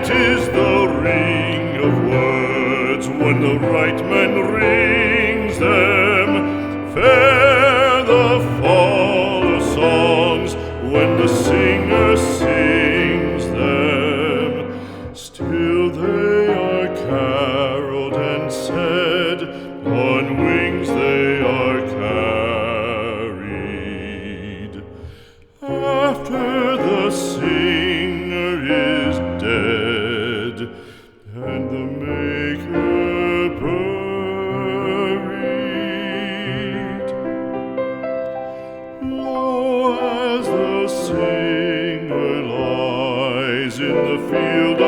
is the ring of words when the right man rings them. Fair the fall of songs when the singer sings them. Still they are caroled and said, on wings they are carried. After the singer is dead and the maker buried, lo, as the singer lies in the field